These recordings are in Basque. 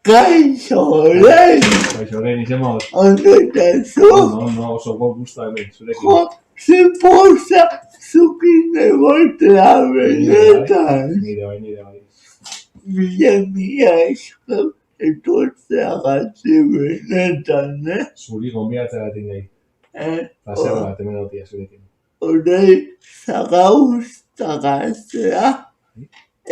Kaixo, orain! Kaixo, orain, izan Ondo eta zu? Ondo, oso gusta hemen, zurekin. Jo, ze poza zukin egotea benetan. Nire bai. Mila esker etortzeagatik benetan, Zuri gonbidatzagatik nahi. Plazer bat, hemen dautia zurekin. Orain zagauztagaztea,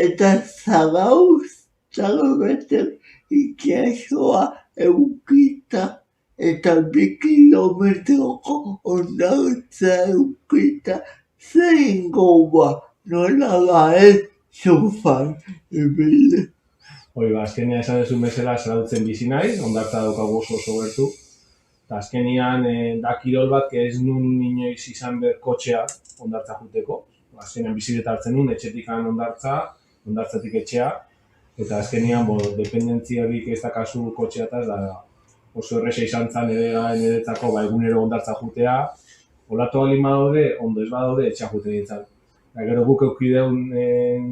eta zagauztagabetek itxasoa eukita, eta 2 kilometroko ondartza eukita, zeingo ba, nola gaez surfan ibili. Hoi, azkenean esan dezun bezala zarautzen bizi nahi, ondartza daukagu oso gertu. Eta azkenean da kirol bat, ez nun inoiz izan behar kotxea ondartza juteko. Azkenean biziketa hartzen nun, etxetikan ondartzatik etxea. Eta azkenean, dependentziarik ez dakazu kotxeataz, da oso erresa izan zen niretzako egunero ondartza jutea. Olatu baldin badaude, ondo ez badaude, etxea juten nintzen. Gero guk eukideun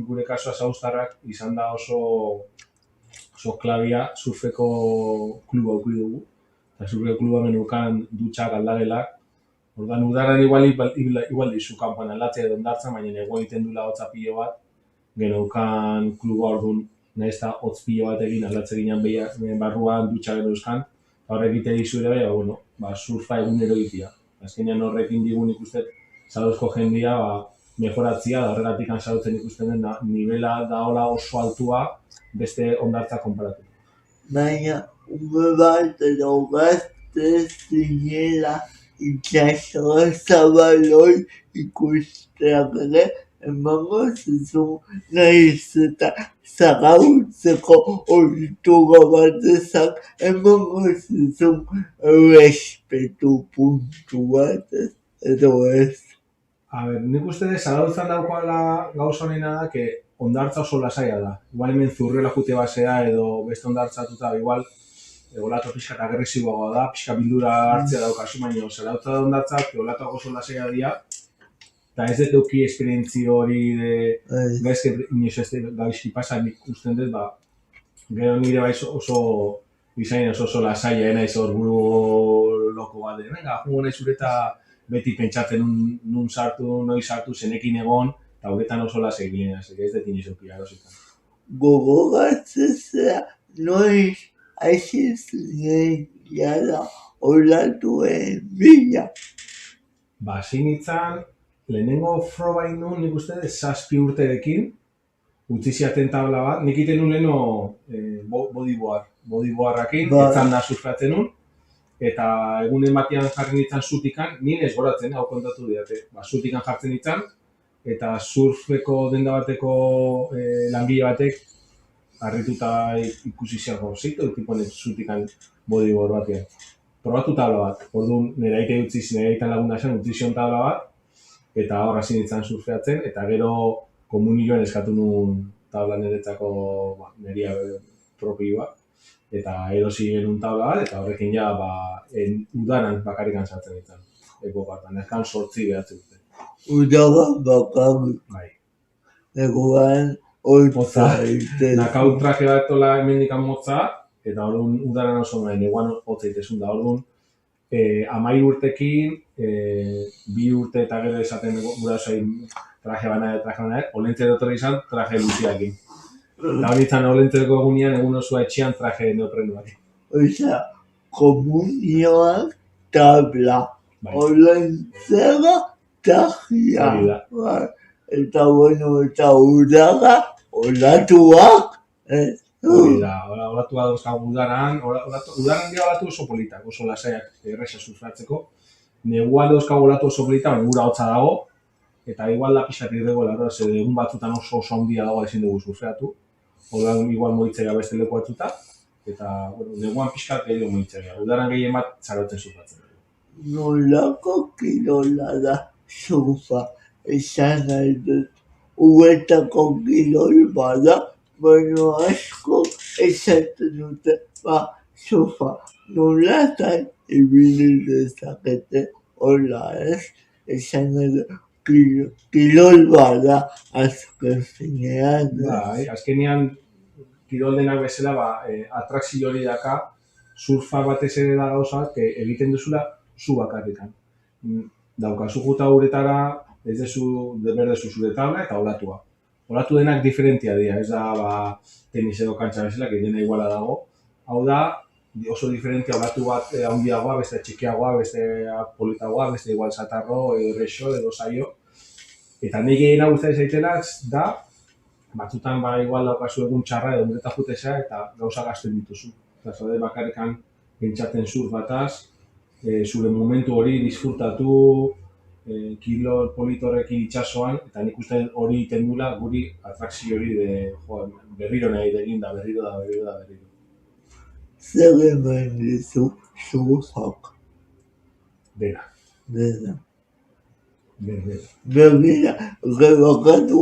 gure kasua zauztarrak izan da oso klabia surfeko kluba eukidugu. Eta surfeko kluba menukan dutxak aldagelak. Ordan udaran igual dizu kanpoan aldatzea edo ondartza, baina nego egiten dula hotza pilo bat. Geneukan kluba orduan, nahiz eta hotz pilo bat egin aldatze ginen barruan dutxa genuzkan. Horrek egite dizu ere bai, surfa egunero egitea. Azkenean horrekin digun ikusten zarauzko jendia mejoratzia, da horregatik ansadutzen ikusten den nivela daola oso altua beste ondartza konparatu. Baina, ume bat edo gazte zinela itxasoa zabaloi ikusteak ere, emango zizun nahiz eta zagautzeko ohitura bat ezak, emango zizun respetu puntu bat edo ez. A ber, nik uste dut zarautzan daukoala gauza honena da, que ondartza oso lasaia da. Igual hemen zurrela jute basea edo beste ondartzatuta, igual olatu pixka eta agresiboagoa da, pixka bildura hartzea daukazu, baina zarautza da ondartzak, olatuak oso lasaia dira, eta ez dut euki esperientzio hori gaizke inoz ez gaizki pasan ikusten dut, gero nire bai oso izain oso lasaia, naiz hor buru loko bat, venga, jungo nahi zureta beti pentsatzen nun sartu, noiz sartu, zenekin egon, eta horretan oso lasai ginen, ez dut inoz euki arositan. Gogoratzea noiz hasi zinen jada olatuen bila. Zin nintzen, lehenengo frobain nuen nik uste 7 urterekin, utzi ziaten tabla bat, nik iten nuen leheno bodyboardakin, etzan da surfeatzen nuen, eta egunen batean jarri nintzen zutikan, nien ez goratzen, hau kontatu didate, zutikan jartzen nintzen, eta surfeko denda bateko langile batek harrituta ikusi zian gorzitu, tiponek zutikan bodyboard batean. Probatu tabla bat, orduan nire aitan laguna zen, utzi zion tabla bat, eta hor hasi nintzen surfeatzen, eta gero komunioan eskatu nuen tabla niretzako nirea propioa, eta erosi genuen tabla bat, eta horrekin ja udaran bakarrikan sartzen nintzen, eko partan, ezkan 8 behatze dute. Udaran bakarrik. Bai. Egoan hotza egiten. Nakau traje bat tola hemendikan motza, eta orduan udaran oso nahi, neguan hotza egitezun da, orduan 13 urtekin, 2 urte eta gero esaten gura osain traje bana, olentze dotorri izan traje luziakin. Eta hori izan olentzeko egunean, egun osoa etxean traje neoprenuak. Osea, komunioak tabla, olentzera trajea. Eta eta udara, olatuak. Hori da, olatuak dauzkagu udaran dira olatu oso politak, oso lasaiak erresa surfeatzeko. Neguan dauzkagu olatu oso politak, baina gura hotza dago, eta igual da pixat irregola, egun batzutan oso handia dago ezin dugu surfeatu. Odan igual moitzea beste leku batzuta, eta neguan pixkat gehiago moitzea. Udaran gehien bat zarautzen surfatzen. Nolako kirola da surfa, esan nahi dut. Uetako kirol bada, baina asko esaten dute, surfa nolatan ibili dezakete, hola ez, esan nahi dut. Kirol bada azken finean. Azkenean kirol denak bezala, atrakzio hori daka, surfa batez ere da gauza, egiten duzula zu bakarrikan. Daukazu juta uretara, ez dezu, berdezu zure tabla eta olatua. Olatu denak diferentia dira, ez da tenis edo kantxa bezala, que dena iguala dago. Hau da, oso diferentia olatu bat handiagoa, beste txikiagoa, beste politagoa, beste igual satarro, edo rexo, edo saio. Eta nahi gehiena guztai zaitela da, batzutan igual daukazu egun txarra edo mureta jutezea eta gauza gazten dituzu. Eta zaude bakarrikan pentsatzen surf bataz, zure momentu hori disfrutatu, kilo politorrekin itxasoan, eta nik uste hori egiten dula guri atrakzio hori berriro nahi egin da, berriro. Zer eman dizu surfak? Dena. Begira, rebakatu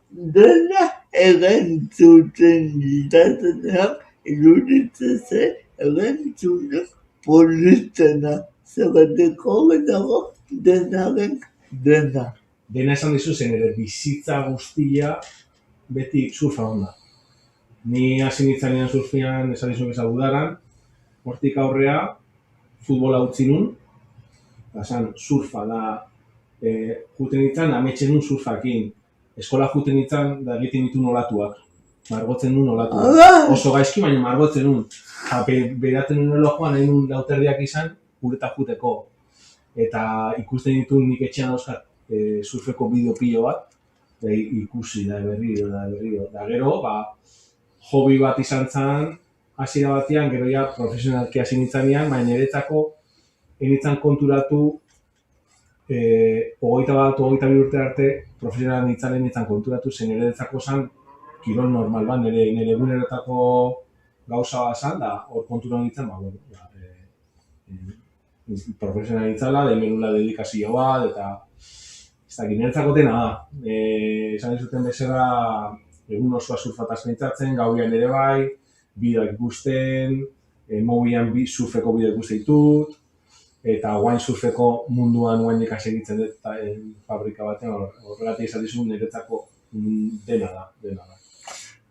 dena erantzuten ditatenean, iruditzen zen erantzuten politena. Zerrateko dago denaren dena. Dena esan dizu zen ere bizitza guztia beti surfa onda. Ni hasi nintzanean surfian, esan dizu bezala udaran, hortik aurrea futbola utzi nun, esan surfa da, juten nintzen ametxen nun surfakin. Eskola juten nintzen da egiten ditu olatuak. Margotzen nun olatuak. Oso gaizki, baina margotzen nun. Beratzen nun elojoan, nahi nun lauterdiak izan, ureta juteko. Eta ikusten ditu nik etxean dauzkat surfeko bideo pilo bat, ikusi da berriro. Da gero, hobi bat izan zen, hasiera batean, gero ja profesionalki hasi nintzanean, baina niretzako enitzan konturatu 21-22 urte arte profesional nintzan konturatu zen niretzako zen kirol normal bat, nire egunerotako gauza bat zen, da hor kontura nintzen, profesional nintzala, demenula dedikazio bat, eta ez dakit, niretzako dena da. Esan dizuten bezala, egun osoa surfataz pentsatzen, gauian ere bai, bideoak ikusten, mobian surfeko bideo ikusten ditut, eta guain surfeko munduan guain ikasi egiten dut fabrika batean, horregatik esan dizu niretzako dena da.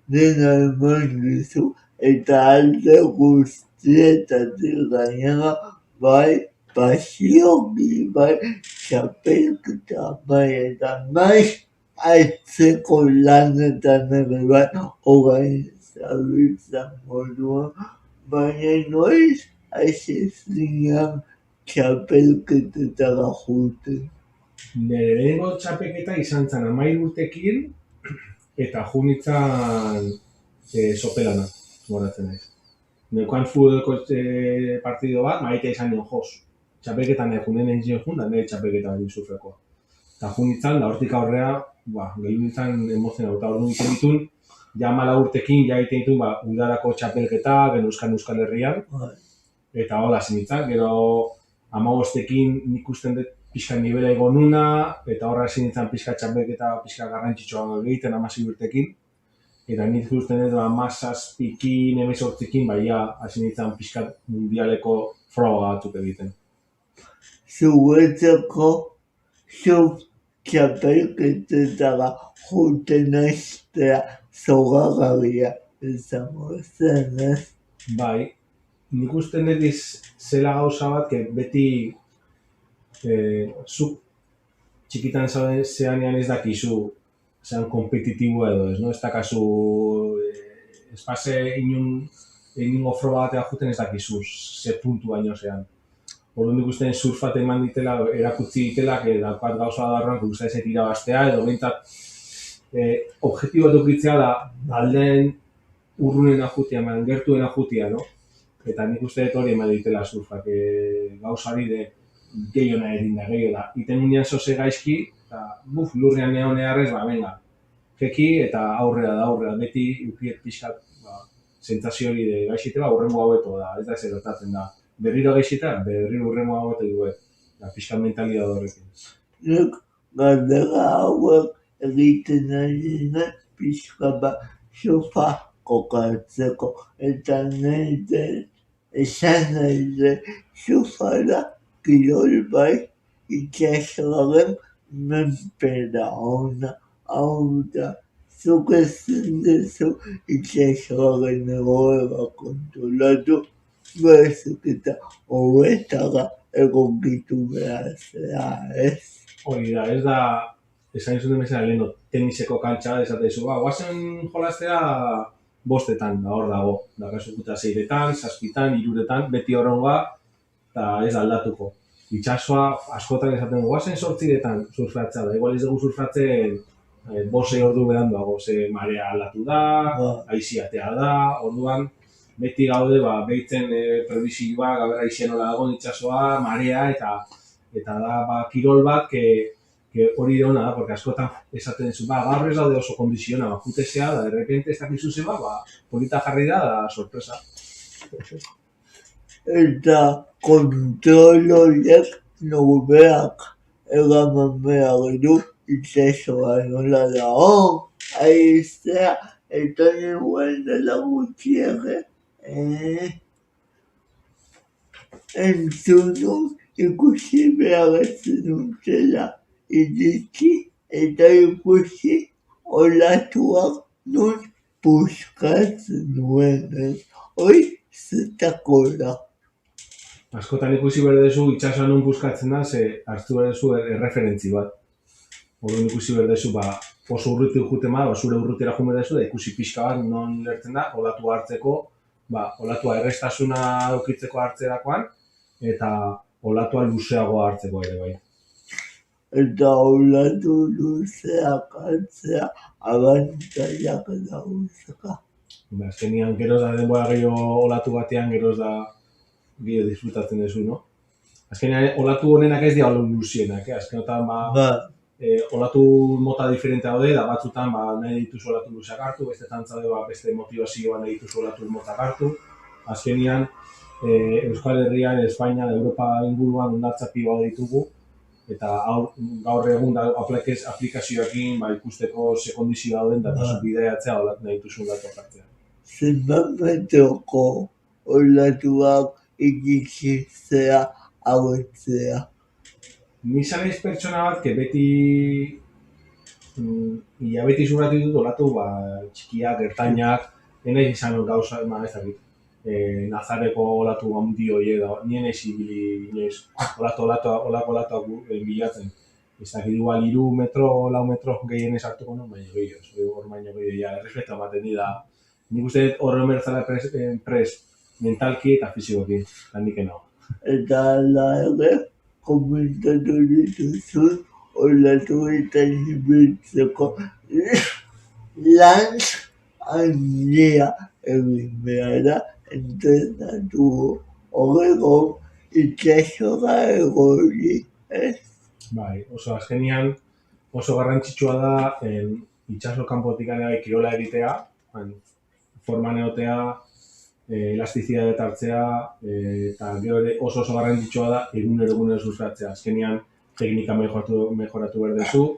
Dena eman dizu, eta alde guztietatik gainera, bai pasioki, bai txapelketa, bai eta naiz aitzeko lanetan ere bai, orain zabiltzan moduan, baina noiz aizezinean txapelketetara juten. Nire lehenengo txapelketa izan zen 13 urtekin, eta junitzan sopelana, goratzen naiz. Neukan futboleko partido bat, maite izan nion joz. Txapelketan junen egin jun, da nire txapelketa bat surfekoa. Eta junitzan, da hortik aurrea, gehiun nintzen emozionatu. Eta hor egiten ditun, ja 14 urtekin, ja egiten ditun, udarako txapelketa, genuzkan Euskal Herrian. Eta hola zinitzak, gero 15ekin nik usten dut pixka nivela egon nuna, eta horra zinitzan pixka txapelketa, pixka garrantzitsua egiten 16 urtekin. Eta nik usten dut 17ekin, 18ekin, hasi nintzen pixka mundialeko froga batzuk egiten. Zuretzako surf txapelketetara juten hastea zoragarria izango zen, ez? Bai, nik usten dut zela gauza bat, beti zuk txikitan zeanean ez dakizu zean kompetitiboa edo ez, no? Ez dakazu espase inungo froga batea juten ez dakizu, ze puntu baino zean. Orduan nik ustean surf bat eman ditela, erakutsi ditela, daukat gauza darroan, guztai zait irabaztea, edo behintzat objektibo bat dukitzea da, alden urrunen ajutia, gertuen ajutia, no? Eta nik uste dut hori eman ditela surfak, gauzari gehiona egin da. Iten gunean zoze gaizki, eta lurrean neonearrez, venga, jeki eta aurrera, beti ukiet pixkat, sentsazio hori gaixite, urrengo haueto da, ez da zer gertatzen da. Berriro gaixita, berriro urrengo haueto duet, pixkat mentalidad horrekin. Nik galdera hauek egiten ari nahi pixka bat surfa kokatzeko, eta nahi den esan nahi den surfa da kirol bai itxasoaren menpera ona. Hau da, zuk ezin duzu itsasoaren egoera kontrolatu, baizik eta hobetara egokitu behar zara, ez? Hori da, ez da, esan izan bezala leheno, teniseko kantxa, esatezu, guazen jolaztea 5etan, da hor dago, da kasukuta 6etan, 7etan, 3etan, beti horrengoa, eta ez aldatuko. Itxasoa, askotan esaten guazen 8etan surfratzea da, igual ez dugu surfratzen 5 ordu beranduago, ze marea aldatu da, aiziatea da, orduan, beti gaude, behitzen prebisioa, gabera aizia nola dagoen itxasoa, marea, eta da, kirol bat, hori da hona da, porque askotan esaten duzu, gaur ez daude oso kondiziona, jutezea, da, de repente ez dakizu zeba, polita jarri da, sorpresa. Eta kontrol horiek norberak eraman behar du itsasoa nola dago, haizea, eta nuen dela gutxiege, entzun ikusi behar ez dutela iritsi eta ikusi olatuak nun puskatzen duen, hori zetako da. Askotan ikusi behar duzu itxasoa non buskatzen da, ze hartu behar duzu erreferentzi bat. Orduan ikusi behar duzu, oso urruti juten zure urrutira jun behar duzu, da ikusi pixka bat non lertzen da, olatua hartzeko, olatua errestasuna eukitzeko hartzerakoan, eta olatua luzeagoa hartzeko ere bai. Eta olatu luzeak hartzea abantaiak dauzka. Azkenean geroz da denbora gehiago olatu batean, geroz da gehiago disfrutatzen duzu, no? Azkenean olatu honenak ez dira luzienak, azkenean olatu mota diferentea daude, da batzutan nahi dituzu olatu luzeak hartu, bestetan zaude beste motivazioa nahi dituzu olatu motak hartu. Azkenean Euskal Herrian, Espainia, Europa inguruan hondartza piloa ditugu, eta gaur egun da aplikazioekin ikusteko ze kondizio dauden, da bideatzea olatu nahi dituzu olatu hartzea. Zenbat metroko olatuak ikitzea hauetzea? Ni zanez pertsona bat, beti hilabeti zurratu ditut olatu txikiak, ertainak, enaiz izan gauza, ez dakit, Nazareko olatu handi hori da, nien ez ibili inoiz, olatuak bilatzen. Ez dakit igual 3 metro, 4 metro gehienez hartuko non, baina gehiago, hor baino gehiago, errespeta ematen dira. Nik uste horren bertzala pres mentalki eta fizikoki, eta nik nago. Eta ala ere, komentatu dituzun olatuetan ibiltzeko lan handia egin behar da, entrenatu horrego itsasora egori, ez? Bai, oso azkenean oso garrantzitsua da itsaso kanpotik kirola egitea, forman egotea, elastizitatea hartzea, eta gero oso garrantzitsua da egunero surfatzea. Azkenean teknika mejoratu behar duzu.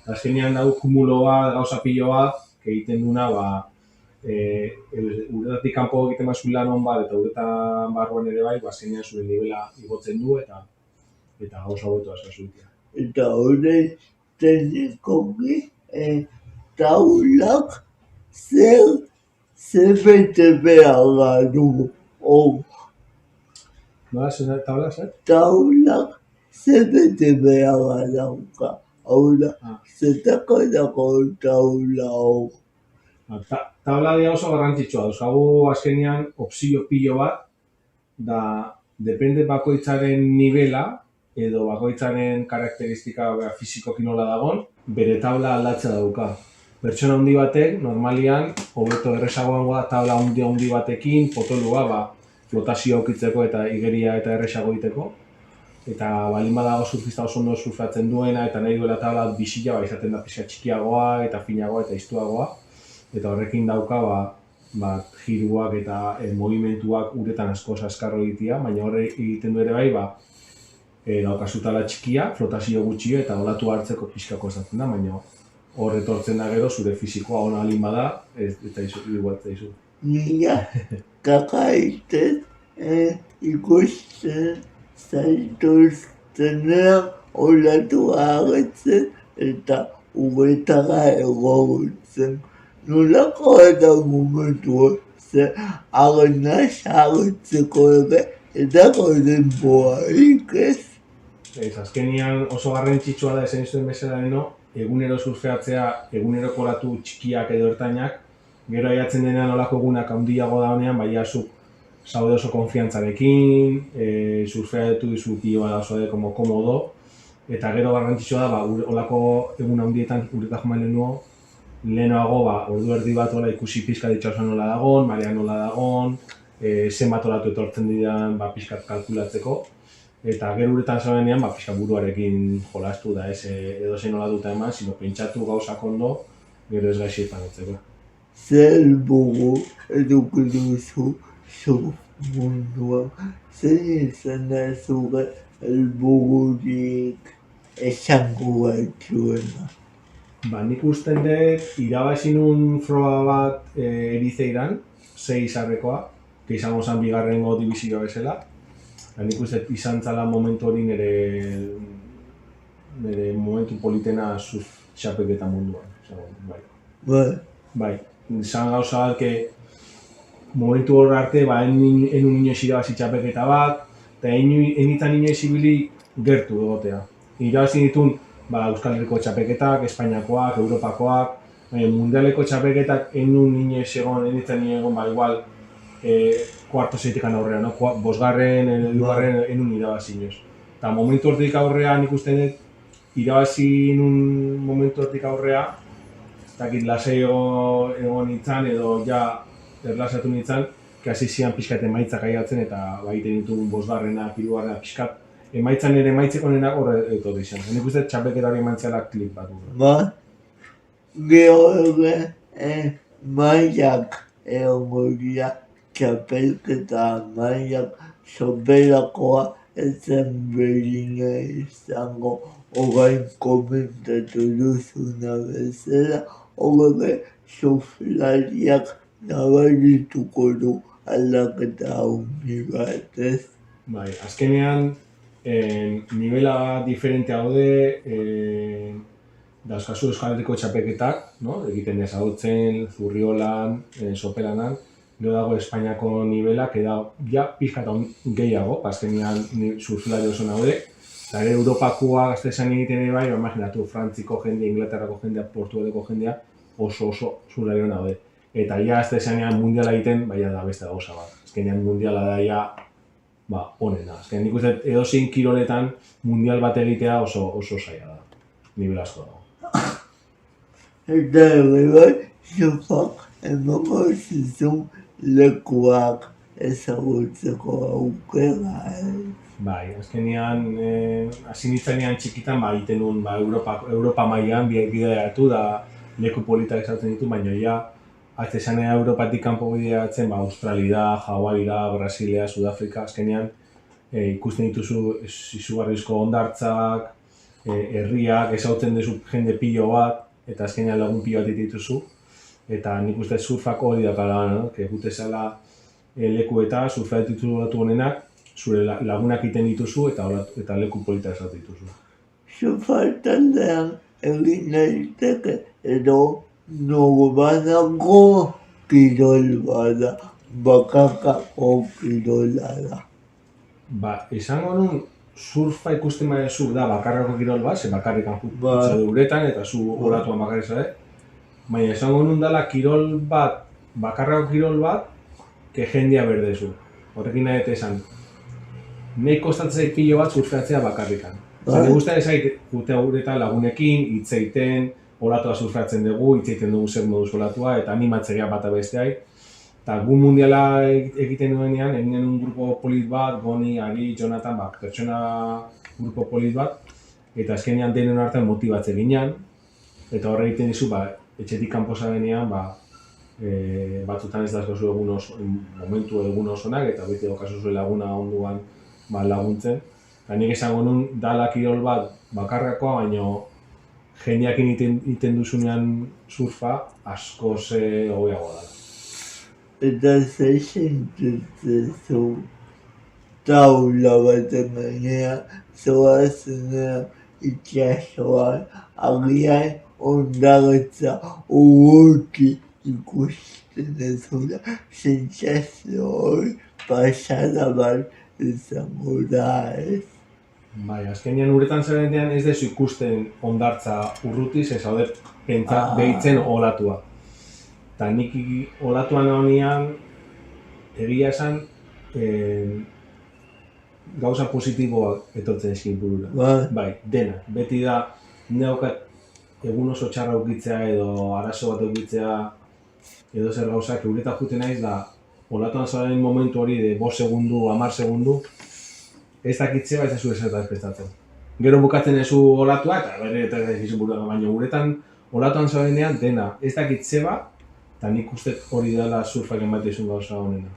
Azkenean dago kumuloa, gauza piloa, egiten duna, uretatik kanpo egiten bazu lan hon bat, eta uretan barruan ere bai, azkenean zure nivela igotzen du, eta gauza hobeto azazuitea. Eta horrein teknikoki taulak zer bete behar du. Nola, taulak zer? Taulak zer bete behar dauka. Hau da, zetako dago taula hor. Taula dira oso garrantzitsua, dauzkagu azkenean opzio pilo bat, da depende bakoitzaren nivela, edo bakoitzaren karakteristika fizikoki nola dagon, bere taula aldatzea dauka. Pertsona handi batek, normalian, hobeto erresagoango da taula handi batekin, potolua, flotazioa aukitzeko eta igeria eta erresago egiteko. Eta balin badago surfista oso ondo surfatzen duena, eta nahi duela taula bisila, izaten da pixka txikiagoa, eta finagoa, eta iztuagoa. Eta horrekin dauka, jiruak eta movimentuak uretan asko azkarro egitea, baina horre egiten du ere bai, daukazu tala txikia, flotazio gutxio eta olatu hartzeko pixkako esaten da, baina hor etortzen da gero zure fizikoa ona alin bada, eta igualtzea izu. Nina kakaiten ikusten zaituztenean olatu agetzen eta uretara egotzen. Nolako eta momentua, ze arna sartzeko ere, edako denboarik ez. Ez, azkenian oso garrantzitsua da esan zuen bezala deno, egunero surfeatzea, egunero kolatu txikiak edo ertainak, gero aiatzen denean olako egunak handiago da honean, baina zuk zaude oso konfiantzarekin, surfeatu dizu pilo da oso como komodo, eta gero garrantzitsua da, olako egun handietan uretak joan lehenago, ordu erdi bat ikusi pixka ditxauza nola dagon, marea nola dagon, zenbat olatu etortzen didan pixkat kalkulatzeko, eta gero uretan zaudenean pixka buruarekin jolastu da ez edo zen nola duta eman, sino pentsatu gauzak ondo, gero ez gaixi panotzeko. Zer helburu eduki duzu surf munduan, zein izan da zure helbururik esango batzuena? Nik usten dut, irabazi nun froga bat Erizeiran, 6 izarrekoa, que izango zen bigarrengo dibizioa bezala. Nik uste izan zala momentu hori nire momentu politena surf txapelketa munduan. Bai, izan gauza bat, momentu hor arte, enun inoiz irabazi txapelketa bat, eta enitan inoiz ibili gertu egotea. Irabazi ditun Euskal Herriko txapelketak, Espainiakoak, Europakoak, mundialeko txapelketak enun inoiz egon, enitan egon, igual, kuarto zeitekan aurrean, bosgarren, edugarren enun irabazi inoiz. Eta momentu hortik aurrean ikusten dut, irabazi nun momentu hortik aurrea, ez dakit lasai egon nintzen edo ja erlasatu nintzen, hasi zian pixkat emaitzak aiatzen eta baiten dituen bosgarrenak, hirugarrena pixkat, emaitzan ere emaitzeko nenak horre etorri izan. Nik uste txapelketari emantziala klik bat du. Gero ere, mailak egongo dira, txapelketa mailak soberakoa ezen berdina izango, orain komentatu duzuna bezala, horre surflariak nabarituko du aldaketa handi bat ez. Bai, azkenean, nivela diferente haude, dauzkazu Euskal Herriko txapelketak, egiten dezagutzen, Zurriolan, Sopelanan, gero dago Espainiako nivelak, ja pixkat gehiago, azkenean surflari oso naude, eta ere Europakoa gazte esan egiten ere bai, imaginatu, Frantziko jendea, Inglaterrako jendea, Portugaleko jendea, oso surflari naude. Eta ja azte esanean mundiala egiten, da beste gauza bat. Azkenean mundiala da ja, onena. Azkenean nik uste edozein kiroletan mundial bat egitea oso zaila da. Nivel asko dago. Eta ere surfak emango zizun lekuak ezagutzeko aukera. Bai, azkenean, hasi nintzenean txikitan, egiten nuen Europa mailan bideratu da leku politak ezagutzen ditu, baina ja, azte esanea Europatik kanpo bideratzen, Australia, Hawaii, Brasilia, Sudafrika, azkenean ikusten dituzu izugarrizko hondartzak, herriak, ezagutzen duzu jende pilo bat, eta azkenean lagun pilo bat dituzu, eta nik uste surfak hori dakala, gute zela leku eta surfa dituzu honenak, zure lagunak egiten dituzu eta leku polita esaut dituzu. Surfa taldean egin daiteke edo norbanako kirol bada, bakarkako kirola da. Izango nun surfa ikusten badezu da bakarrako kirol bat, ze bakarrikan zaude uretan eta zu horatuan bakarrik zaude. Baina izango nun dela kirol bat, bakarrako kirol bat, que jendea berdezu. Horrekin nahi eta esan, nahi kostatzen pilo bat surfeatzea bakarrikan. Zene guztien ezait, gute uretan lagunekin, hitzeiten, olatua surfeatzen dugu, hitzeiten dugu zer moduz olatua, eta animatzeria bat abesteai. Eta gu mundiala egiten duenean, eginen un grupo polit bat, Goni, Ari, Jonathan, pertsona grupo polit bat, eta azkenean denen artean motibatzen ginean, eta horre egiten dizu, etxetik kanpo zabenean, batzutan ez dazkozu momentu egun osonak, eta beti daukazu zuen laguna onduan laguntzen. Eta nik esango nun, dala kirol bat bakarrakoa, baina jendeak egiten duzunean surfa askoz hobeago da. Eta zer sentitzen taula baten gainean, zoazenean itxasoan, agian ondaretza urruti ikusten duzula, sentsazio hori pasada bat izango da, ez? Bai, azkenean uretan zegoenean ez dezu ikusten hondartza urrutiz, ez haude behitzen olatua. Eta nik olatuan nagoenean, egia esan, gauza positiboak etortzen eskin burura. Bai, dena. Beti da, nire daukat egun oso txarra ukitzea edo arazo bat ukitzea edo zer gauzak uretan juten naiz da olatuan zaren momentu hori de 5 segundu, 10 segundu ez dakitzea ez dezu ezertaz prestatzen. Gero bukatzen ezu olatua eta berre eta ez burua, baina uretan olatuan zarenean dena ez dakitzea eta nik uste hori dela surfak ematen gauza honena.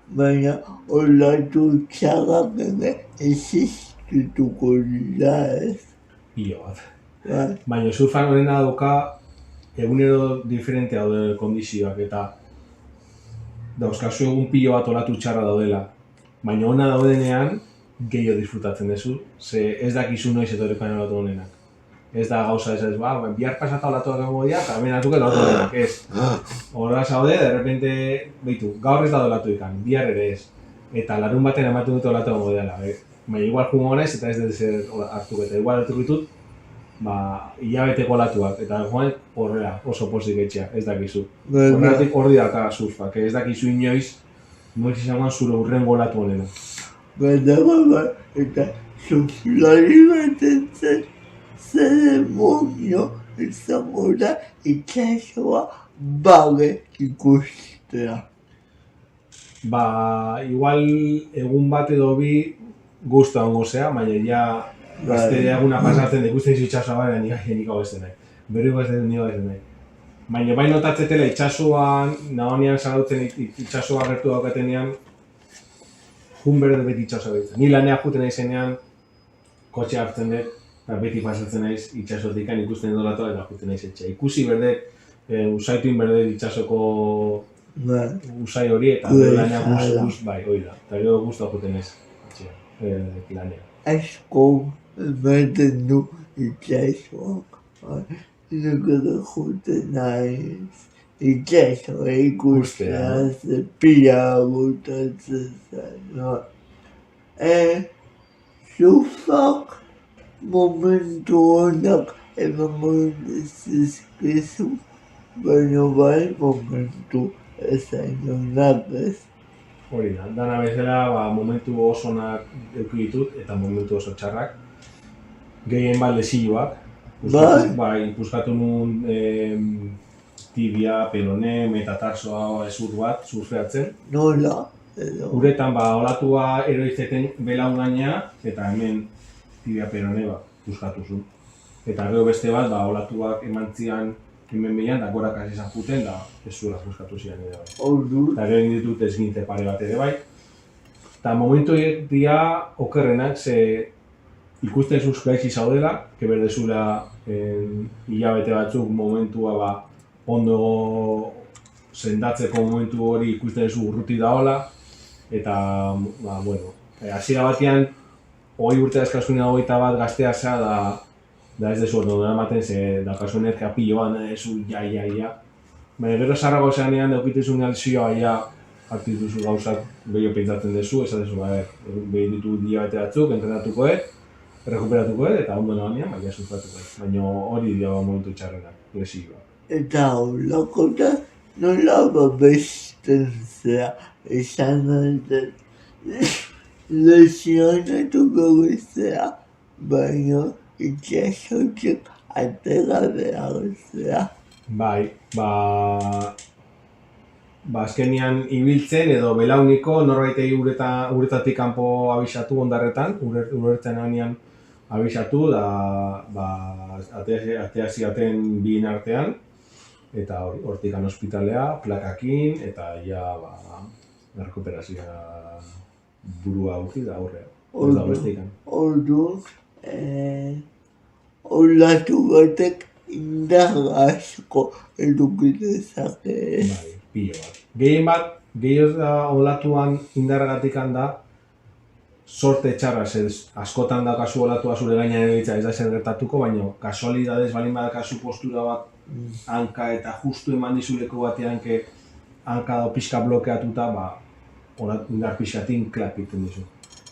Baina olatu txarrak ere existituko dira, ez? Pilo bat. Baina surfan honena dauka egunero diferentea daude kondizioak eta dauzkazu egun pilo bat olatu txarra daudela. Baina hona daudenean gehiago disfrutatzen duzu, ze ez dakizu noiz etorrikoan olatu honenak. Ez da gauza ez, bihar pasata olatuak egongo dira eta hemen hartuko olatu honenak, ez. Horra zaude, de repente, behitu, gaur ez da olatu ikan, bihar ere ez. Eta larun baten ematen dute olatu egongo dela. Baina igual jungo naiz eta ez dut hartuko eta igual hartuko ditut hilabeteko olatuak, eta joan horrela oso pozik etxea, ez dakizu. Horregatik hor dira surfak, ez dakizu inoiz, noiz izangoan zure hurrengo olatu honena. Eta surflari bat entzen zeremonio izango da itxasoa babe ikustea. Igual egun bat edo bi guztu hango zea, baina ja azte eguna pasatzen ikusten izu itxasoa baina nik hau ez denai. Berriko ez denai ez denai. Baina bai notatzetela itxasoan, nahonean zarautzen itxasoa gertu daukatenean, jun berde beti itxasoa behitzen. Ni lanea juten naizenean, kotxe hartzen dut, eta beti pasatzen naiz itxasotik ikusten dolatoa eta juten naiz etxea. Ikusi berde, usaituin berde itxasoko usai hori eta lanea guztu, bai, hori da. Eta gero guztua juten naiz lanea. Asko ematen du itxasoak, nikode juten naiz. Itxasoa ikustea pila botatzen zaino. Surfak momentu honak emango zizkizu, baina bai momentu ezainonak ez. Hori da, dana bezala momentu oso onak eduki ditut eta momentu oso txarrak. Gehien bat lesioak. Bai, puskatu nun tibia, pelone, metatarsoa ezur bat, surfeatzen. Nola? Uretan olatua eroizeten belau gaina eta hemen tibia pelone puskatu zuen. Eta gero beste bat, olatuak emantzian hemen behian, da gorak izan juten, da ez zuela puskatu zian ere bai. Eta gero egin ditut ezgintze pare bat ere bai. Eta momentu dira okerrenak, ze ikusten zuz gaitzi zaudela, keberdezula hilabete batzuk momentua ondo sendatzeko momentu hori ikusten duzu urruti daola, eta, bueno, hasiera batean, 20 urte eskasunia 21 gaztea zea, da ez dezu ondo ematen, ze daukazu energia piloan, ezu ja. Baina gero zarrago zeanean, daukitezun alzioa, hartu dituzu gauzak gehiago pentsatzen duzu, esatezu, behin ditu hilabete batzuk, entrenatuko rekuperatuko eta ondo nagoenean, baina surfatuko. Baina hori dira momentu txarrenak, lesioak. Eta holakota nola babesten zea esan alten lesionatu begizea, baina itxasotik atera behar zea. Bai, azkenian ibiltzen edo belauniko norbaitei uretatik kanpo abisatu ondarretan, urertzen hanean abisatu, atea ziaten bien artean, eta hortikan ospitalea, plakakin, eta rekuperazioa burua utzi da aurrea. Ez da bestikan. Orduan, olatu batek indar asko eduki dezake. Bai, pilo bat. Gehien bat, olatuan indarragatik da, sorte txarra, askotan daukazu olatua zure gainean egitea ez da zer gertatuko, baina kasualidadez balin badakazu postura bat hanka eta justu eman dizuleko batean hanka da pixka blokeatuta, indar pixkatin klap egiten dizu.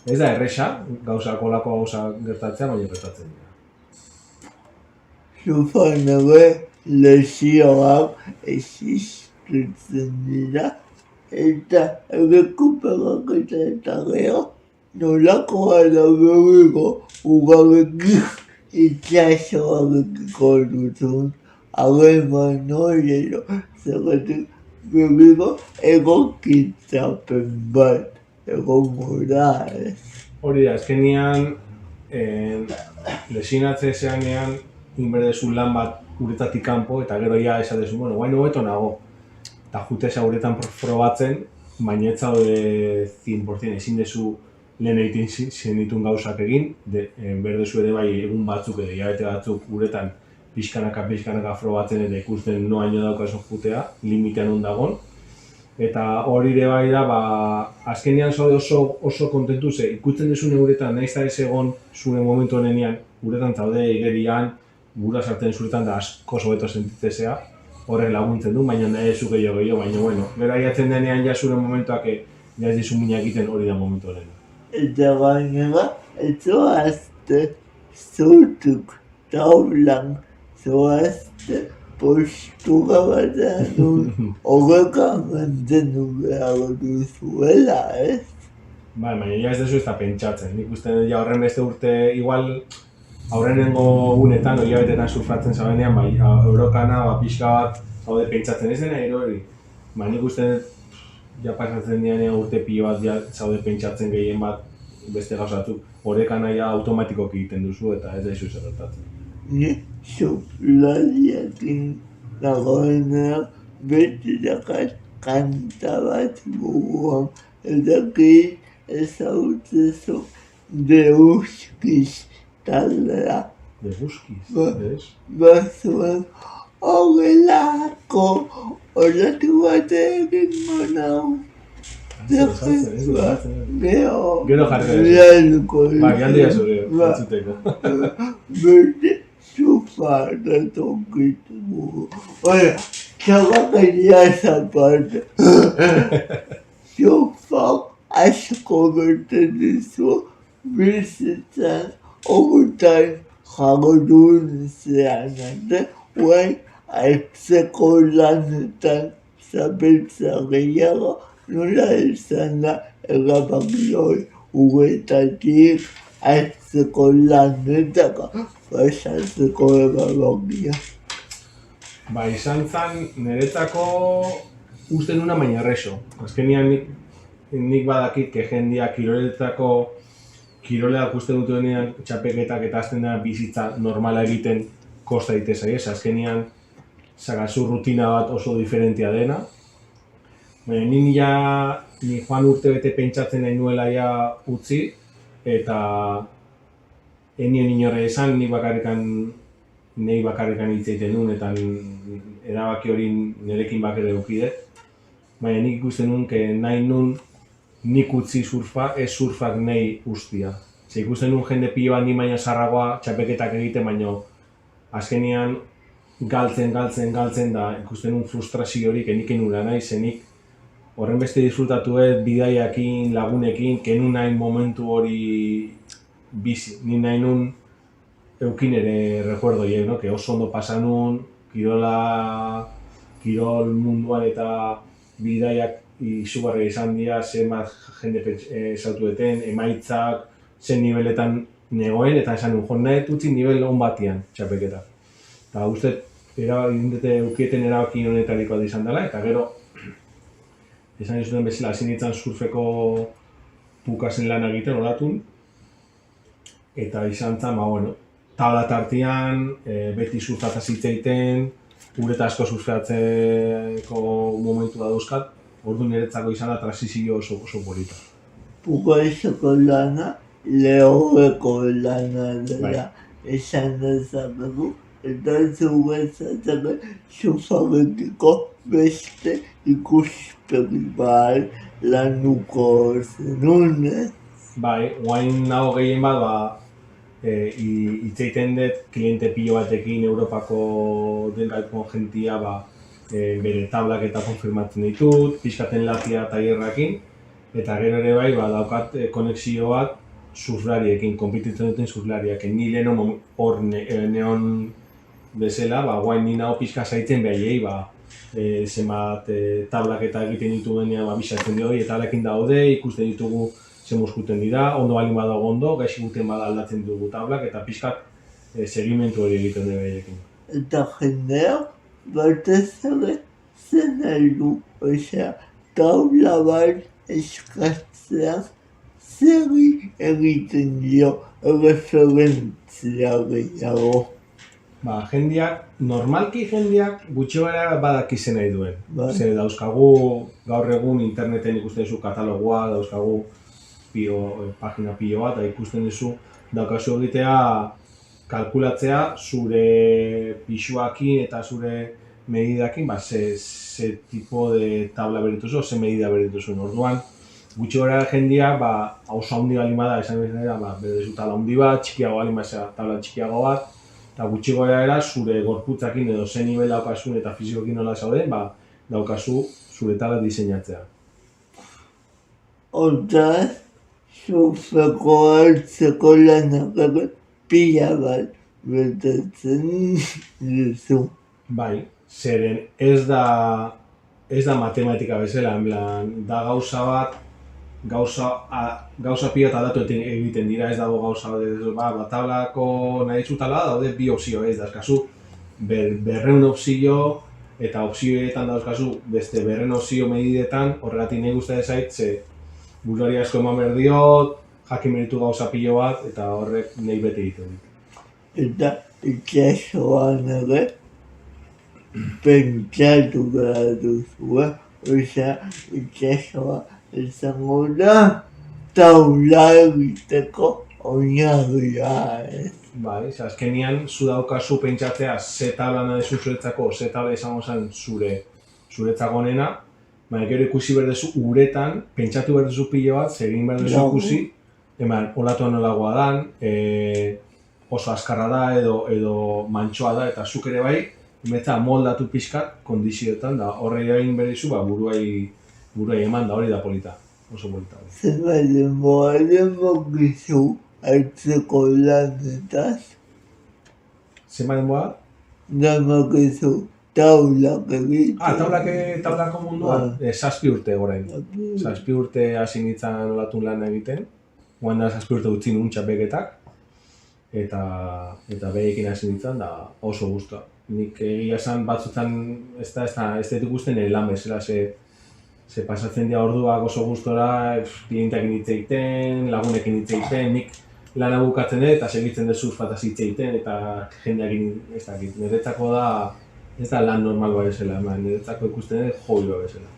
Ez da erresa, olako gauza gertatzea, baina gertatzen dira. Surfan ere lesioak existitzen dira, eta errekuperaketa eta gero, nolakoa da berriro ugabekik itxasoarekiko duzun harreman horiero zergatik berriro egokitzapen bat egongo da, ez? Hori da, azkenean lesionatze zeanean inberdezu lan bat uretatik kanpo eta gero ja esatezu, bueno, guain hobeto nago. Eta jutesa uretan probatzen, baina ez zaude 100% ezin dezu lehen egiten zenitun gauzak egin, berdezu ere bai egun batzuk edo hilabete batzuk uretan pixkanaka probatzen eta ikusten noaino daukazu jutea, limitean ondagon. Eta hori ere bai da, azkenean zaude oso kontentu ze, ikusten duzune uretan, nahiz da ez egon zure momentu honenean, uretan zaude igerian, gura sartzen zuretan da asko hobeto sentitzea, horrek laguntzen du, baina nahi ez gehiago, baina bueno, gero aiatzen denean ja zure momentuak ja ez dizu mina egiten hori da momentu horren. Eta gainera, zoazte zutuk taulan, zoazte postura batean duen horrekan mantendu behar duzuela, ez? Baina ja ez dezu ez da pentsatzen, nik uste ja horren beste urte, igual aurrenengo gunetan, hilabetetan surfatzen zaudenean, eurokana, pixka bat, zaude pentsatzen ez dena hori. Nik uste ja pasatzen dianean urte pilo bat ja zaude pentsatzen gehien bat beste gauzatuk. Horrekana ja automatikoki egiten duzu eta ez da izu zer gertatzen. Ni suflariakin dagoenean beti dakat kanta bat buruan. Edaki ezagutzezu deuskiz taldea. Deuskiz, ez? Bazuen horrelako olatu bat egingo nahu. Gero jarriko galdu jazu entzuteko. Beti sufartatu gitu. Oye, txabakaria esa parte. Sufak asko bete dizu bizitzan ogutan jagudun zean arte, guain aitzeko lanetan zabiltza gehiago, nola izan da erabakioi ugetatik aitzeko lanetaka pasatzeko erabakia. Izan zen niretzako uste nuna baina erreso. Azkenean nik badakit jendia kiroleak uste dutenean txapeketak eta azten dena bizitza normala egiten kosta ditezai ez. Azkenean zagazu rutina bat oso diferentia dena. Ni joan urte bete pentsatzen nahi nuela ja utzi eta enien inorre esan nik bakarrikan hitz egiten duen eta erabaki hori nirekin bakere edukidet. Baina nik ikusten nuen nahi nun nik utzi surfa, ez surfak nahi ustia. Ikusten nuen jende pilo bat ni baina sarragoa txapeketak egiten, baina azkenean galtzen da ikusten nuen frustrazio hori nik nula nahi zenik horren beste disfrutatu bidaiakin, lagunekin, kenun nahi momentu hori bizi. Ni nahi nun eukin ere recuerdoiek, que oso ondo pasa nun, kirol munduan eta bidaiak izugarri izan dira, zenbat jende esautu deten, emaitzak, zen niveletan negoen, eta esan nun, nahi utzi nivel on batian txapeketa. Eta uste, eukieten erabaki honetariko bat izan dela, eta gero, esan izuten bezala, hasi nintzen surfeko pukasen lan egiten olatun, eta izan zen, tabla tartian, beti surfataz hitz egiten, ureta asko surfeatzeko momentu da dauzkat, ordu niretzako izan da transizio oso polita. Pukaizeko lana, lehorreko lana dela esan dezakegu, eta zugetzatzeko surfabekiko beste ikuspegi bat lanuko zenun, Bai, guain nago gehien bat, hitz egiten dut kliente pilo batekin Europako dengaiko jentia bere tablak eta konfirmatzen ditut, pixkaten latia tailerrakin, eta gero ere bai daukat konexio bat surflariekin, konpititzen duten surflariekin. Ni leheno hor neon bezala, guain ni nago pixka zaitzen behaiei, zenbat tablak eta egiten ditugunean bisatzen dio, eta tablakin daude, ikusten ditugu ze muskuten dira, ondo balin badago ondo, gaixi guten bada aldatzen dugu tablak, eta pixkat segimentu hori egiten dugu behiekin. Eta jendeak batez ere zen nahi du, tabla bat eskatzeak zer egiten dio referentzia gehiago. Normalki jendeak gutxi gara badakizen nahi duen. Zer dauzkagu gaur egun interneten ikusten duzu katalogoa, dauzkagu pagina pilo bat, ikusten duzu daukazu egitea kalkulatzea zure pisuakin eta zure medidakin, ze tipo de tabla berituzu, ze medida berituzu. Orduan, gutxi gara jendeak oso handi balin bada, esan bezala, berdezu tabla handi bat, txikiago balin bada, tabla txikiago bat, eta gutxi gara zure gorputzakin edo ze nivel daukazun eta fizikokin nola zauden, daukazu zure tabla diseinatzea. Hortaz, surfeko hartzeko lanak pila bat betetzen duzu. Bai, zeren ez da matematika bezala, da gauza bat, gauza pila eta datu egiten dira, ez dago gauza bat, tablako nahi zutala daude bi opzio, ez dauzkazu 200 opzio eta opzioetan dauzkazu beste 200 opzio medidetan, horregatik nahi guztia zait, ze buruari asko eman behar diot, jakin beritu gauza pilo bat, eta horrek nahi bete egiten dit. Eta itxasoan ere, pentsatu behar duzu, itxasoa izango da taula egiteko oinarria, ez? Bai, azkenian zu daukazu pentsatzea ze tabla nahi zuretzako, ze tabla izango zen zuretzako onena, gero ikusi behar duzu uretan, pentsatu behar duzu pilo bat, egin behar duzu ikusi, olatu nolagoa dan, oso azkarra da edo mantxoa da, eta zuk ere bai, betza moldatu pixkat kondizioetan, da horre egin behar duzu, buruai eman da hori da polita, oso polita. Zer denbokizu hartzeko lanetaz? Zer denboa? Demokizu taulak egiten. Taulako munduan? 7 urte orain. 7 urte hasi nintzen olatun lan egiten. Guan da 7 urte utzi nun txapeketak. Eta behiekin hasi nintzen, da oso guztua. Nik egia esan batzutan ez dut ikusten lan bezala, ze pasatzen dira orduak oso gustora, klienteakin hitz egiten, lagunekin hitz egiten, nik lana bukatzen dut eta segitzen dut surfataz hitz egiten eta jendeakin ez dakit. Niretzako da, ez da lan normal bat bezala, niretzako ikusten dut hobby bat bezala.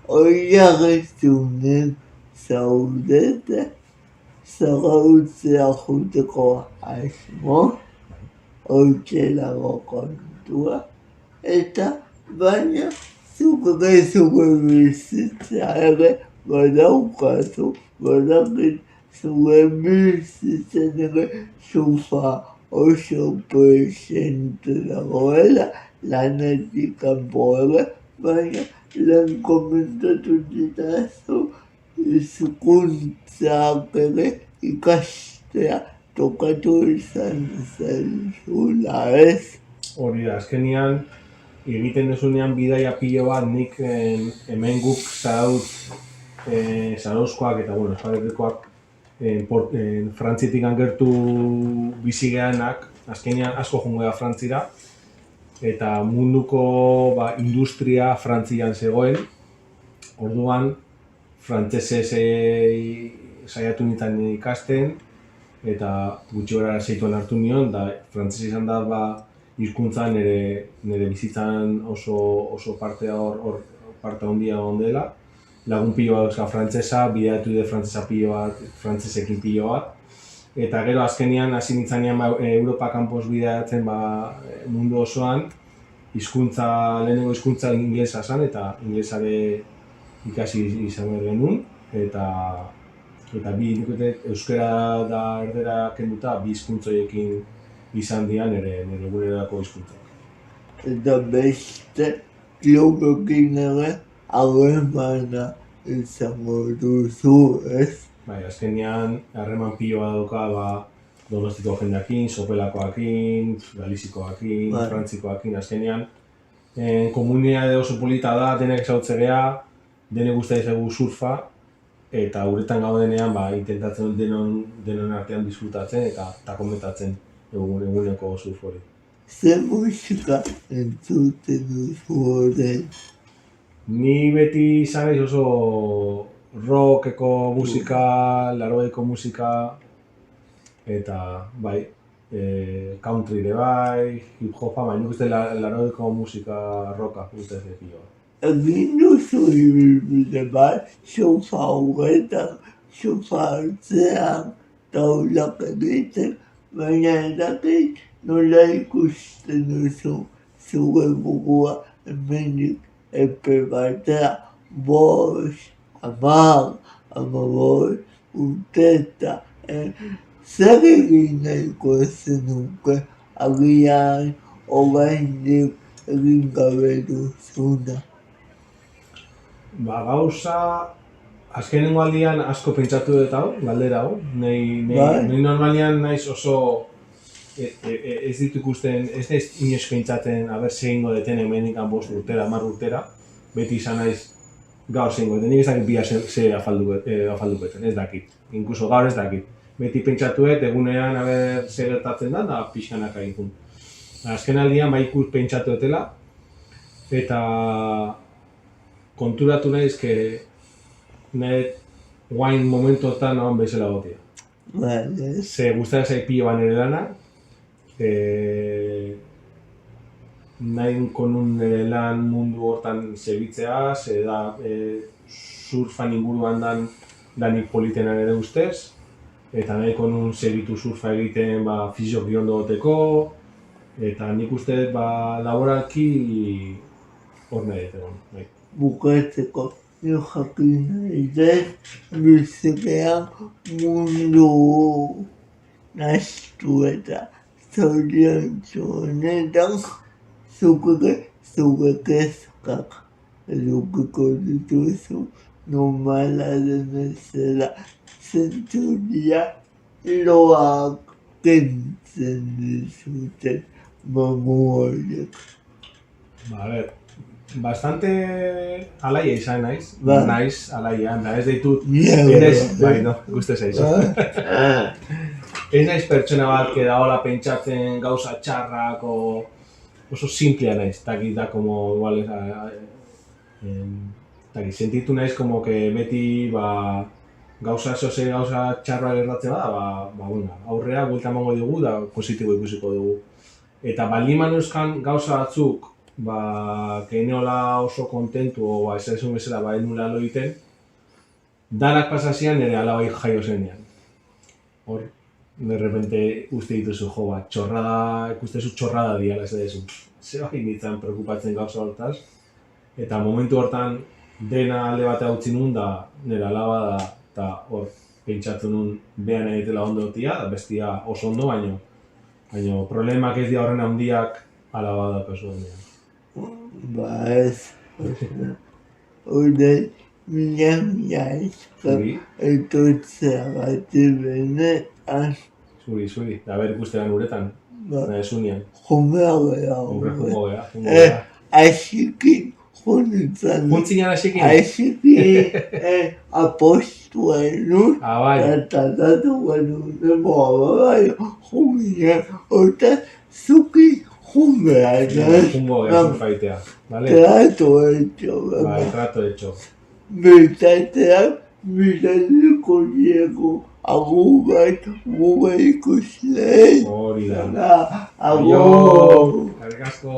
Oiarrizunen zaudete, zagautzea juteko asmo, oitxelago kontua, eta baina zuk bizitza ere badaukazu, badakit zuen bizitzen ere surfa oso presente dagoela, lanetik kanpo ere, baina lan komentatu ditazu hizkuntzak ere ikastea tokatu izan zaizula, ez? Hori da, azkenian egiten duzunean bidaia pilo bat nik hemen guk zarauzkoak eta Euskal Herrikoak Frantzitik gertu bizi geanak, azkenean asko joango da Frantzira, eta munduko industria Frantzian zegoen, orduan frantsesez saiatu nintzen ikasten, eta gutxi gara zeituan hartu nion, da frantsese izan da hizkuntza nire bizitzan oso parte handia ondela. Lagun pilo bat frantsesa, bideatu dut frantsesa pilo bat, frantsesekin pilo bat. Eta gero azkenean hasi nintzanean Europa kanpoz bideatzen mundu osoan, lehenengo hizkuntza ingelesa zen, eta ingelesare ikasi izan behar genuen, eta bi euskara da erdera kenduta bi hizkuntzoiekin izan dian nire egunerako hizkuntzak. Eta beste klubekin ere harremana izango duzu, ez? Bai, azkenean harreman piloa dauka Donostiko jendeakin, Sopelakoakin, Galizikoakin, Frantzikoakin, azkenean komunitate oso polita da, denek ezagutzea, denek gustatzen zaigu surfa, eta uretan gaudenean intentatzen denon artean disfrutatzen eta komentatzen eguneko surf hori. Zer musika entzuten duzu horren? Ni beti izan naiz oso rockeko musika, larogeiko musika, eta country ere bai, hip hopa, baina uste larogeiko musika rocka uste zekioa. Egin duzu ibilbide bat, sofa horretan, sofa hartzean, taulak egiten, baina edakit nola ikusten duzu zure burua hemendik epe batera 5, 10, 15 urteta. Zer egin nahiko zenuke agian oraindik egin gabe duzuna? Gauza, azkenengo aldian asko pentsatu dut hau, galdera hau. Nei normalian naiz oso ez ditu ikusten, ez naiz inoiz pentsatzen zer egingo deten hemendik 5 urtera, 10 urtera. Beti izan naiz gaur zer egingo deten, nik ez dakit bihar zer afaldu beten, ez dakit. Inkluso gaur ez dakit. Beti pentsatu dut, egunean zer gertatzen da pixkanaka egin. Azken aldian ikus pentsatu dutela, eta konturatu naiz, guain momentotan nagoen bezala gotia. Ze guztara zait pilo nire lana, nahi konun nire lan mundu hortan segitzea, ze da surfan inguruan danik politenan ere ustez, eta nahi konun segitu surfa egiten fisioki ondo goteko, eta nik uste laboralki hor nahi dut. Bukatzeko, jo jakin nahi dut, bizipean mundu nahastu eta zoriontsu honetan zure kezkak edukiko dituzu normala den bezala. Zentzuria loak kentzen dizuten mamu horiek. Bastante alaia izan naiz, alaia, eta ez ditut, guzti zaizu. Ez naiz pertsona bat, dagoela pentsatzen gauza txarrak, oso simplea naiz, da como, igual, sentitu naiz como que beti, gauza txarra gertatzen bada, aurrea buelta emango dugu da positibo ikusiko dugu. Eta baliman euskan gauza batzuk, keneola oso kontentu, esan bezala, nula lo egiten, danak pasazian nire alabai jaio zenean. Hor, de repente uste dituzu txorrada, ikustezu txorrada diala, ez dezu. Zer nintzen preokupatzen gauza hortaz, eta momentu hortan dena alde batea utzi nun da nire alaba da, eta hor, pentsatu nun behan egitela ondo dotia, da bestia oso ondo, baina problemak ez dira horren handiak alaba da pesu handiak. Ez, hori mina izkak etortzea gati benetan. Zuri, da ber ikustean uretan, nahi zunian. Jumea geha. Jungo geha. Aixikin junitzen. Juntzinean aixikin? Aixikin apostua enun. Eta datu genuen jumea. Horta zuki jumea. Jungo geha, zurfaitea. Trato hecho. Trato hecho. Bertateak miratuko diego agur bat gure ikusleen. Hori da. Agur. Eskerrik asko.